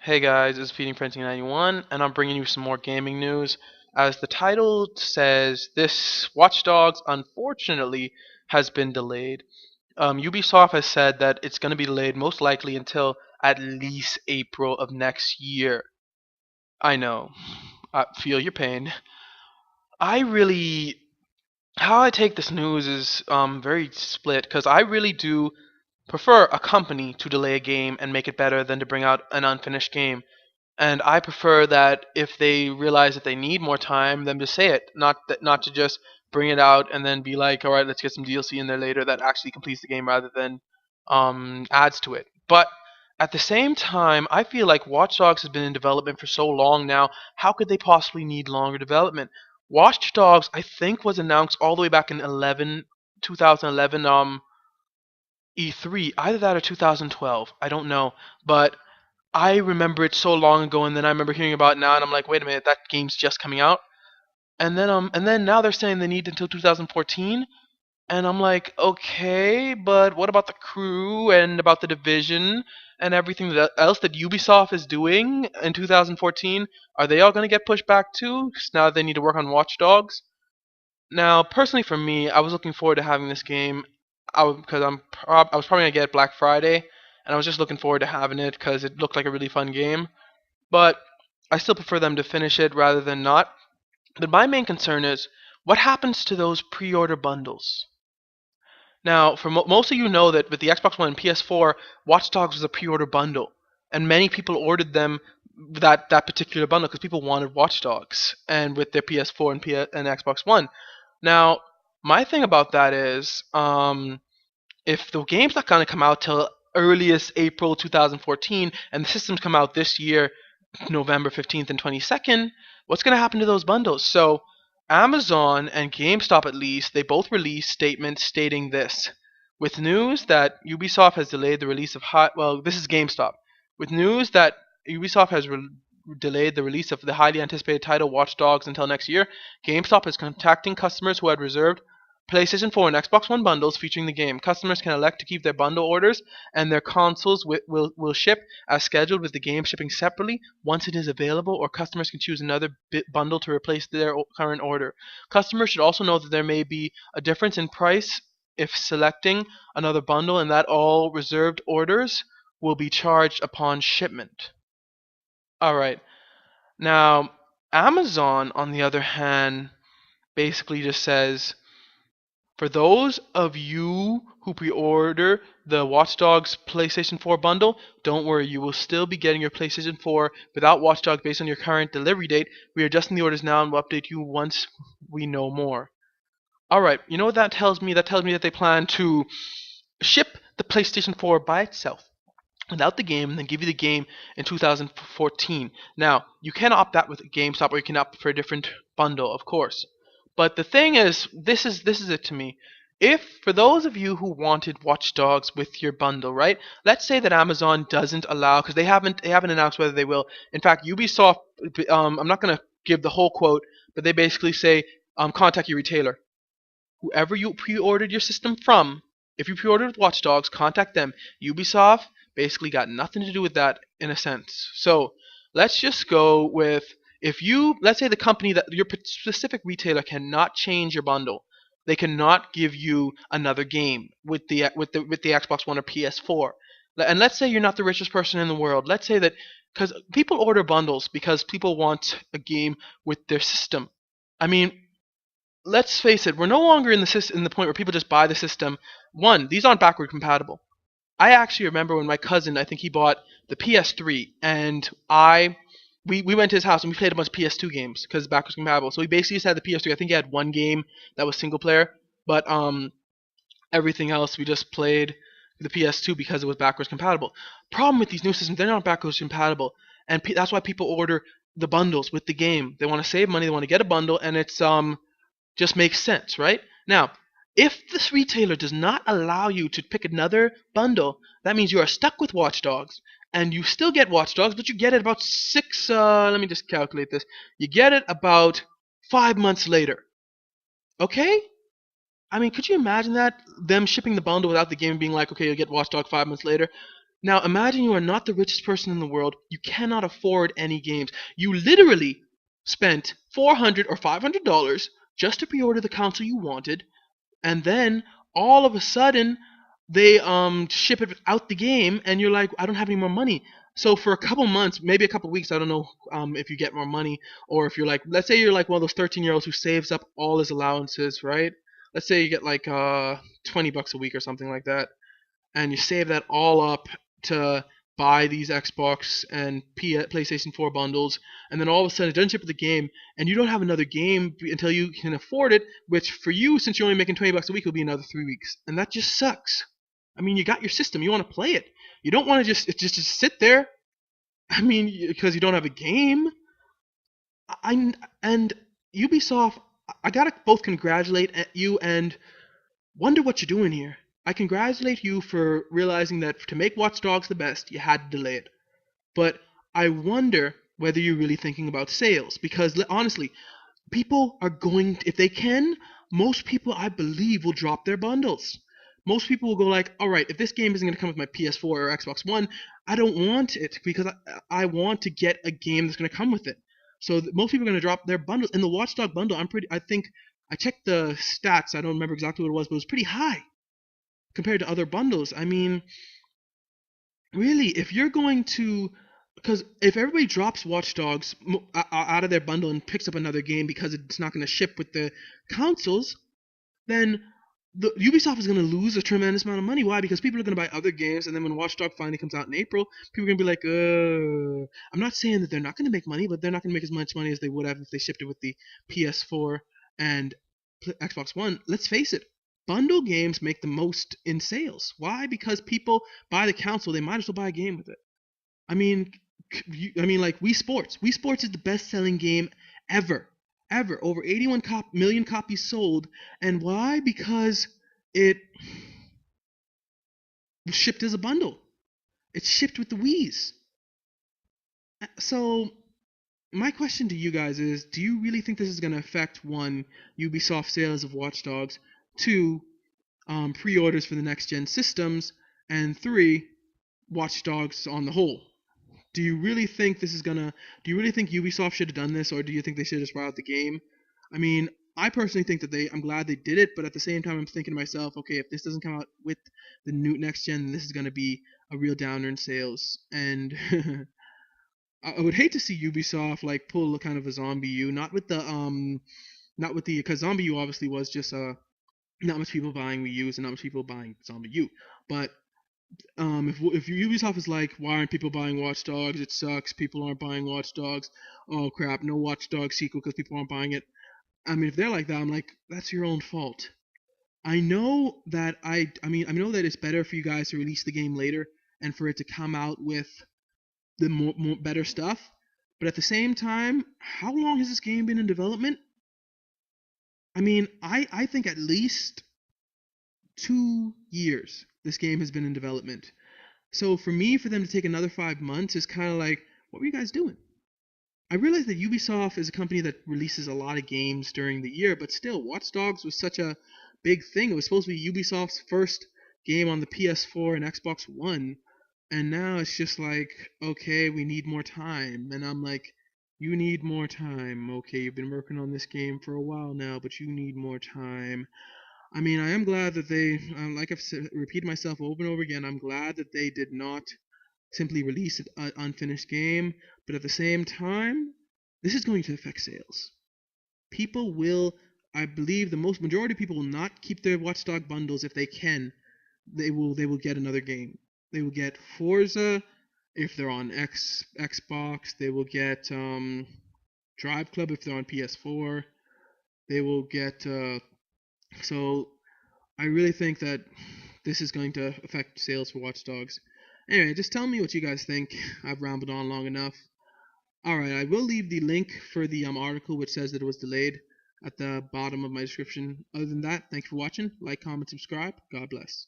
Hey guys, it's Feeding Frenzy 91, and I'm bringing you some more gaming news. As the title says, this Watch Dogs unfortunately has been delayed. Ubisoft has said that it's going to be delayed most likely until at least April of next year. I know, I feel your pain. I really, how I take this news is very split because I really do prefer a company to delay a game and make it better than to bring out an unfinished game. And I prefer that if they realize that they need more time, them to say it, not to just bring it out and then be like, all right, let's get some DLC in there later that actually completes the game rather than adds to it. But at the same time, I feel like Watch Dogs has been in development for so long now. How could they possibly need longer development? Watch Dogs, I think, was announced all the way back in 2011 E3, either that or 2012. I don't know, but I remember it so long ago, and then I remember hearing about it now, and I'm like, wait a minute, that game's just coming out. And then now they're saying they need until 2014, and I'm like, okay, but what about the crew and about the division and everything else that Ubisoft is doing in 2014? Are they all going to get pushed back too? 'Cause now they need to work on Watch Dogs. Now, personally, for me, I was looking forward to having this game. Because I was probably gonna get it Black Friday, and I was just looking forward to having it because it looked like a really fun game. But I still prefer them to finish it rather than not. But my main concern is what happens to those pre-order bundles. Now, for most of you know that with the Xbox One and PS4, Watch Dogs was a pre-order bundle, and many people ordered them that particular bundle because people wanted Watch Dogs, and with their PS4 and Xbox One. Now, my thing about that is, if the game's not going to come out till earliest April 2014, and the systems come out this year, November 15th and 22nd, what's going to happen to those bundles? So, Amazon and GameStop, at least, they both released statements stating this. With news that Ubisoft has delayed the release of well, this is GameStop. With news that Ubisoft has delayed the release of the highly anticipated title Watch Dogs until next year, GameStop is contacting customers who had reserved PlayStation 4 and Xbox One bundles featuring the game. Customers can elect to keep their bundle orders, and their consoles will ship as scheduled, with the game shipping separately once it is available, or customers can choose another bundle to replace their current order. Customers should also know that there may be a difference in price if selecting another bundle, and that all reserved orders will be charged upon shipment. Alright, now Amazon, on the other hand, basically just says, for those of you who pre-order the Watch Dogs PlayStation 4 bundle, don't worry, you will still be getting your PlayStation 4 without Watch Dogs based on your current delivery date. We are adjusting the orders now and will update you once we know more. Alright, you know what that tells me? That tells me that they plan to ship the PlayStation 4 by itself without the game and then give you the game in 2014. Now, you can opt out with GameStop, or you can opt for a different bundle, of course. But the thing is, this is it to me. If, for those of you who wanted Watch Dogs with your bundle, right? Let's say that Amazon doesn't allow, because they haven't announced whether they will. In fact, Ubisoft, I'm not gonna give the whole quote, but they basically say, contact your retailer. Whoever you pre-ordered your system from, if you pre-ordered with Watch Dogs, contact them. Ubisoft basically got nothing to do with that in a sense. So let's just go with, if you, let's say the company, that your specific retailer cannot change your bundle. They cannot give you another game with the Xbox One or PS4. And let's say you're not the richest person in the world. Let's say that, because people order bundles because people want a game with their system. I mean, let's face it, we're no longer in the point where people just buy the system. One, these aren't backward compatible. I actually remember when my cousin, I think he bought the PS3, and we went to his house and we played a bunch of PS2 games because it's backwards compatible. So we basically just had the PS3. I think he had one game that was single player, but everything else we just played the PS2 because it was backwards compatible. Problem with these new systems, they're not backwards compatible, and that's why people order the bundles with the game. They want to save money, they want to get a bundle, and it's just makes sense, right? Now, if this retailer does not allow you to pick another bundle, that means you are stuck with Watch Dogs, and you still get Watch Dogs, but you get it about let me just calculate this. You get it about 5 months later. Okay? I mean, could you imagine that? Them shipping the bundle without the game being like, okay, you'll get Watch Dogs 5 months later. Now imagine you are not the richest person in the world. You cannot afford any games. You literally spent $400 or $500 just to pre-order the console you wanted, and then all of a sudden they ship it out the game, and you're like, I don't have any more money. So for a couple months, maybe a couple weeks, I don't know if you get more money, or if you're like, let's say you're like one of those 13-year-olds who saves up all his allowances, right? Let's say you get like $20 a week or something like that, and you save that all up to buy these Xbox and PlayStation 4 bundles, and then all of a sudden it doesn't ship with the game, and you don't have another game until you can afford it, which for you, since you're only making $20 a week, will be another 3 weeks, and that just sucks. I mean, you got your system, you want to play it, you don't want to just sit there. I mean, because you don't have a game. I and Ubisoft, I gotta both congratulate you and wonder what you're doing here. I congratulate you for realizing that to make Watch Dogs the best, you had to delay it. But I wonder whether you're really thinking about sales. Because honestly, people are going to, if they can, most people I believe will drop their bundles. Most people will go like, all right, if this game isn't going to come with my PS4 or Xbox One, I don't want it because I want to get a game that's going to come with it. So most people are going to drop their bundles. In the Watchdog bundle, I think I checked the stats. I don't remember exactly what it was, but it was pretty high compared to other bundles. I mean, really, if you're going to, because if everybody drops Watch Dogs out of their bundle and picks up another game because it's not going to ship with the consoles, then Ubisoft is going to lose a tremendous amount of money. Why? Because people are going to buy other games, and then when Watch Dogs finally comes out in April, people are going to be like, I'm not saying that they're not going to make money, but they're not going to make as much money as they would have if they shipped it with the PS4 and Xbox One. Let's face it, bundle games make the most in sales. Why? Because people buy the console, they might as well buy a game with it. I mean, like Wii Sports. Wii Sports is the best-selling game ever, ever. Over 81 million copies sold, and why? Because it was shipped as a bundle. It's shipped with the Wii's. So my question to you guys is: do you really think this is going to affect one, Ubisoft sales of Watch Dogs, two, pre-orders for the next-gen systems, and three, Watch Dogs on the whole? Do you really think this is gonna? Do you really think Ubisoft should have done this, or do you think they should have just brought out the game? I mean, I personally think that I'm glad they did it, but at the same time, I'm thinking to myself, okay, if this doesn't come out with the new next gen, this is gonna be a real downer in sales. And I would hate to see Ubisoft like pull a kind of a Zombie U, not with the, because Zombie U obviously was just not much people buying Wii U's and not much people buying Zombie U, but if Ubisoft is like, why aren't people buying Watch Dogs? It sucks. People aren't buying Watch Dogs. Oh crap, no Watch Dogs sequel because people aren't buying it. I mean, if they're like that, I'm like, that's your own fault. I know that I know that it's better for you guys to release the game later and for it to come out with the more better stuff. But at the same time, how long has this game been in development? I mean, I think at least 2 years this game has been in development. So for me, for them to take another 5 months is kind of like, what were you guys doing? I realize that Ubisoft is a company that releases a lot of games during the year, but still, Watch Dogs was such a big thing. It was supposed to be Ubisoft's first game on the PS4 and Xbox One, and now it's just like, okay, we need more time. And I'm like, you need more time. Okay, you've been working on this game for a while now, but you need more time. I mean, I am glad that they, like I've said, repeated myself over and over again, I'm glad that they did not simply release an unfinished game, but at the same time, this is going to affect sales. People will, I believe, the majority of people will not keep their Watchdog bundles if they can. They will get another game. They will get Forza if they're on Xbox. They will get Drive Club if they're on PS4. They will get so I really think that this is going to affect sales for Watch Dogs. Anyway, just tell me what you guys think. I've rambled on long enough. Alright, I will leave the link for the article which says that it was delayed at the bottom of my description. Other than that, thank you for watching. Like, comment, subscribe. God bless.